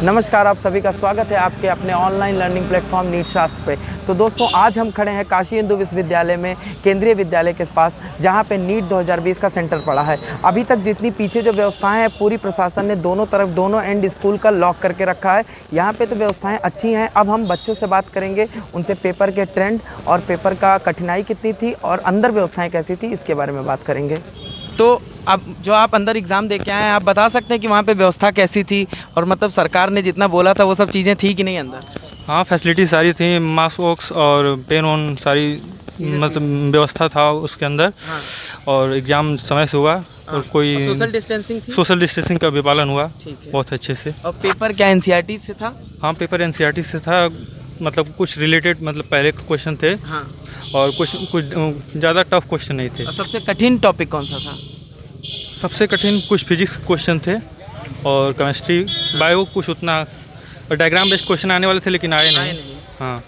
नमस्कार, आप सभी का स्वागत है आपके अपने ऑनलाइन लर्निंग प्लेटफॉर्म नीट शास्त्र पे। तो दोस्तों, आज हम खड़े हैं काशी हिंदू विश्वविद्यालय में, केंद्रीय विद्यालय के पास, जहां पे नीट 2020 का सेंटर पड़ा है। अभी तक जितनी पीछे जो व्यवस्थाएं हैं, पूरी प्रशासन ने दोनों तरफ, दोनों एंड स्कूल का लॉक करके रखा है। यहाँ पे तो व्यवस्थाएँ अच्छी हैं। अब हम बच्चों से बात करेंगे, उनसे पेपर के ट्रेंड और पेपर का कठिनाई कितनी थी और अंदर व्यवस्थाएँ कैसी थी, इसके बारे में बात करेंगे। तो अब जो आप अंदर एग्ज़ाम दे के आए हैं, आप बता सकते हैं कि वहाँ पे व्यवस्था कैसी थी और मतलब सरकार ने जितना बोला था वो सब चीज़ें थी कि नहीं अंदर? हाँ, फैसिलिटी सारी थी, मास्क वॉक्स और पेन ऑन सारी मतलब व्यवस्था था उसके अंदर। हाँ। और एग्ज़ाम समय से हुआ और कोई सोशल डिस्टेंसिंग थी? सोशल डिस्टेंसिंग का भी पालन हुआ ठीक है। बहुत अच्छे से। और पेपर क्या एनसीईआरटी से था? हाँ, पेपर एनसीईआरटी से था, मतलब कुछ रिलेटेड, मतलब पहले क्वेश्चन थे। हाँ। और कुछ ज़्यादा टफ क्वेश्चन नहीं थे। और सबसे कठिन टॉपिक कौन सा था? सबसे कठिन कुछ फिजिक्स क्वेश्चन थे और केमिस्ट्री, बायो कुछ उतना, और डायग्राम बेस्ड क्वेश्चन आने वाले थे लेकिन आए नहीं। हाँ,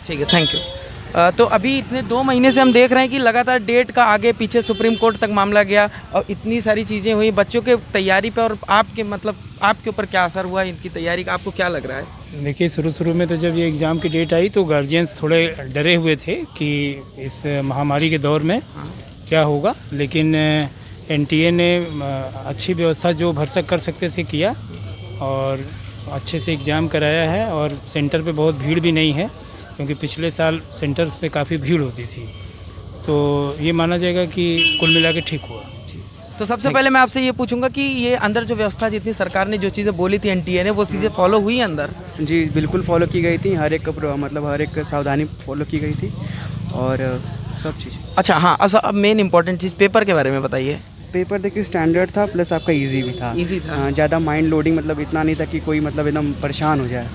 ठीक है, थैंक यू। तो अभी इतने 2 महीने से हम देख रहे हैं कि लगातार डेट का आगे पीछे सुप्रीम कोर्ट तक मामला गया और इतनी सारी चीज़ें हुई बच्चों के तैयारी पे, और आपके मतलब आपके ऊपर क्या असर हुआ इनकी तैयारी का, आपको क्या लग रहा है? देखिए, शुरू में तो जब ये एग्ज़ाम की डेट आई तो गार्जियंस थोड़े डरे हुए थे कि इस महामारी के दौर में क्या होगा, लेकिन एनटीए ने अच्छी व्यवस्था जो भरसक कर सकते थे किया और अच्छे से एग्ज़ाम कराया है। और सेंटर पे बहुत भीड़ भी नहीं है, क्योंकि पिछले साल सेंटर्स पे काफ़ी भीड़ होती थी। तो ये माना जाएगा कि कुल मिला के ठीक हुआ। तो सबसे पहले मैं आपसे ये पूछूंगा कि ये अंदर जो व्यवस्था, जितनी सरकार ने जो चीज़ें बोली थी एनटीए ने, वो चीज़ें फॉलो हुई अंदर? जी बिल्कुल फॉलो की गई थी, हर एक मतलब हर एक सावधानी फॉलो की गई थी और सब चीज़। अच्छा, हाँ, अब मेन इंपॉर्टेंट चीज़ पेपर के बारे में बताइए। पेपर देखिए स्टैंडर्ड था, प्लस आपका इजी भी था। इजी था? ज़्यादा माइंड लोडिंग मतलब इतना नहीं था कि कोई मतलब एकदम परेशान हो जाए,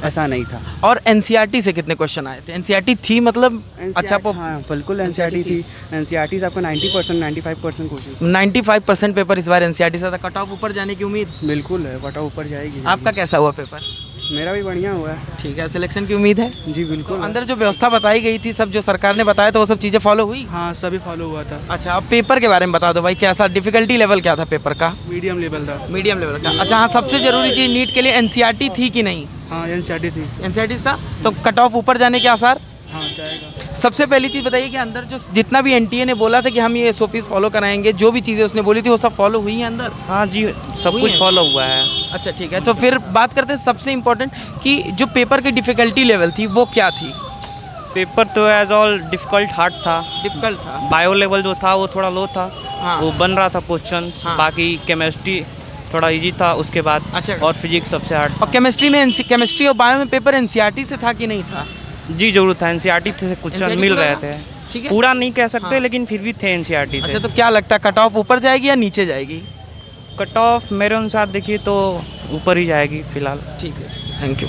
ऐसा नहीं था। और एनसीईआरटी से कितने क्वेश्चन आए थे? एनसीईआरटी थी मतलब? अच्छा, हाँ बिल्कुल एनसीईआरटी थी। एनसीईआरटी से आपका 90% 95% क्वेश्चन, 95% पेपर इस बार एनसीईआरटी से था। कट ऑफ ऊपर जाने की उम्मीद? बिल्कुल है, वटा ऊपर जाएगी। आपका कैसा हुआ पेपर? मेरा भी बढ़िया हुआ है। ठीक है, सिलेक्शन की उम्मीद है? जी बिल्कुल। तो अंदर जो व्यवस्था बताई गई थी, सब जो सरकार ने बताया था, वो सब चीज़ें फॉलो हुई? हाँ, सभी फॉलो हुआ था। अच्छा, अब पेपर के बारे में बता दो भाई, कैसा डिफिकल्टी लेवल क्या था पेपर का? मीडियम लेवल था। मीडियम लेवल का। अच्छा, हाँ, सबसे ज़रूरी चीज़ नीट के लिए एनसीईआरटी थी कि नहीं? हाँ, एनसीईआरटी थी। एनसीईआरटी था, तो कट ऑफ ऊपर जाने के आसार? हाँ, जाएगा। सबसे पहली चीज़ बताइए कि अंदर जो जितना भी एनटीए ने बोला था कि हम ये एसओपीज फॉलो कराएंगे, जो भी चीज़ें उसने बोली थी वो सब फॉलो हुई हैं अंदर? हाँ जी, सब हुई कुछ है? फॉलो हुआ है। अच्छा, ठीक है। तो फिर बात करते हैं सबसे इम्पोर्टेंट कि जो पेपर की डिफ़िकल्टी लेवल थी वो क्या थी? पेपर तो एज ऑल डिफ़िकल्ट हार्ड था। डिफ़िकल्ट था? बायो लेवल जो था वो थोड़ा लो था। हाँ। वो बन रहा था क्वेश्चन। हाँ। बाकी केमिस्ट्री थोड़ा इजी था उसके बाद। अच्छा। और फिजिक्स सबसे हार्ड। और केमिस्ट्री में केमिस्ट्री और बायो में पेपर एनसीईआरटी से था कि नहीं था? जी जरूर था, एनसीईआरटी से क्वेश्चन NCERT मिल पूरा रहे था? थे। ठीक है। पूरा नहीं कह सकते हाँ। लेकिन फिर भी थे एनसीईआरटी से। अच्छा, तो क्या लगता है कट ऑफ ऊपर जाएगी या नीचे जाएगी? कट ऑफ मेरे अनुसार देखिए तो ऊपर ही जाएगी फिलहाल। ठीक है, थैंक यू।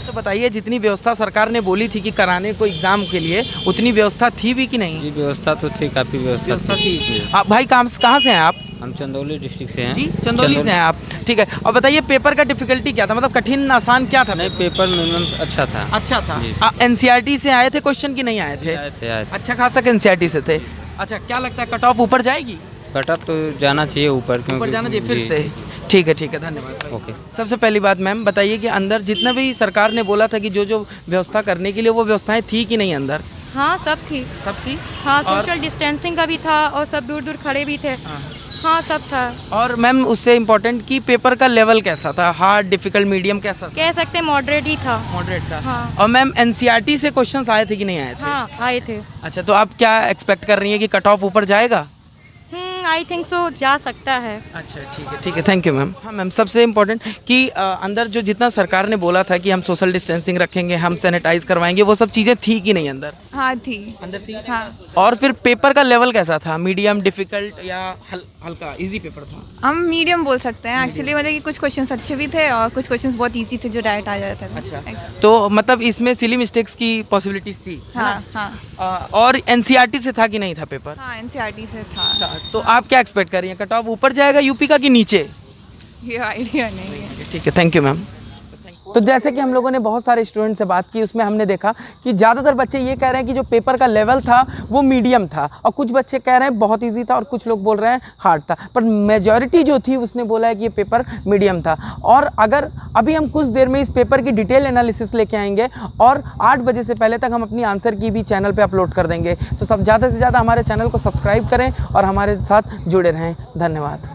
तो बताइए, जितनी व्यवस्था सरकार ने बोली थी कि कराने को एग्ज़ाम के लिए, उतनी व्यवस्था थी भी कि नहीं? जी, व्यवस्था तो थी, काफ़ी व्यवस्था थी। आप भाई कहाँ से हैं आप? हम चंदौली डिस्ट्रिक्ट से हैं। जी, चंदौली से हैं आप। ठीक है, और बताइए पेपर का डिफ़िकल्टी क्या था, मतलब कठिन आसान क्या था? नहीं, पेपर मिनिमम अच्छा था। अच्छा था। जी। एनसीईआरटी से आए थे क्वेश्चन कि नहीं आए थे? आए थे। अच्छा खासा एनसीईआरटी से थे। अच्छा, क्या लगता है कट ऑफ ऊपर जाएगी? कट ऑफ तो जाना चाहिए ऊपर, ऊपर जाना चाहिए फिर जी। से? ठीक है, धन्यवाद भाई। ओके। सबसे पहली बात मैम बताइए कि अंदर जितना भी सरकार ने बोला था कि जो व्यवस्था करने के लिए, वो व्यवस्थाएं थी कि नहीं अंदर? हाँ, सब थी। सब थी? हाँ, और- सोशल डिस्टेंसिंग का भी था और सब दूर दूर खड़े भी थे। हाँ, सब था। और मैम उससे इम्पोर्टेंट कि पेपर का लेवल कैसा था, हार्ड, डिफिकल्ट, मीडियम, कैसा था? कह सकते मॉडरेट ही था। मॉडरेट था। हाँ। और मैम एनसीईआरटी से क्वेश्चंस आए थे कि नहीं आए थे? हाँ, आए थे। अच्छा, तो आप क्या एक्सपेक्ट कर रही हैं कि कट ऑफ ऊपर जाएगा? आई थिंक सो जा सकता है। अच्छा, ठीक है, थैंक यू मैम। हाँ मैम, सबसे इम्पोर्टेंट कि अंदर जो जितना सरकार ने बोला था कि हम सोशल डिस्टेंसिंग रखेंगे, हम सैनिटाइज करवाएंगे, वो सब चीज़ें थी कि नहीं अंदर? हाँ, थी। अंदर थी? हाँ। और फिर पेपर का लेवल कैसा था, मीडियम, डिफिकल्ट या हल्का इजी पेपर था? हम मीडियम बोल सकते हैं एक्चुअली, मतलब कि कुछ क्वेश्चंस अच्छे भी थे और कुछ क्वेश्चंस बहुत इजी थे जो डायरेक्ट आ जाते थे। अच्छा, तो मतलब इसमें सिली मिस्टेक्स की पॉसिबिलिटीज थी? हाँ, हाँ। और एनसीईआरटी से था कि नहीं था पेपर? हाँ, एनसीईआरटी से था। तो आप क्या एक्सपेक्ट कर रही हैं, कट ऑफ ऊपर जाएगा यूपी का कि नीचे? ये आइडिया नहीं है। ठीक है, थैंक यू मैम। तो जैसे कि हम लोगों ने बहुत सारे स्टूडेंट से बात की, उसमें हमने देखा कि ज़्यादातर बच्चे ये कह रहे हैं कि जो पेपर का लेवल था वो मीडियम था, और कुछ बच्चे कह रहे हैं बहुत ईजी था, और कुछ लोग बोल रहे हैं हार्ड था, पर मेजॉरिटी जो थी उसने बोला है कि ये पेपर मीडियम था। और अगर अभी हम कुछ देर में इस पेपर की डिटेल एनालिसिस लेके आएंगे और 8 बजे से पहले तक हम अपनी आंसर की भी चैनल पे अपलोड कर देंगे। तो सब ज़्यादा से ज़्यादा हमारे चैनल को सब्सक्राइब करें और हमारे साथ जुड़े रहें। धन्यवाद।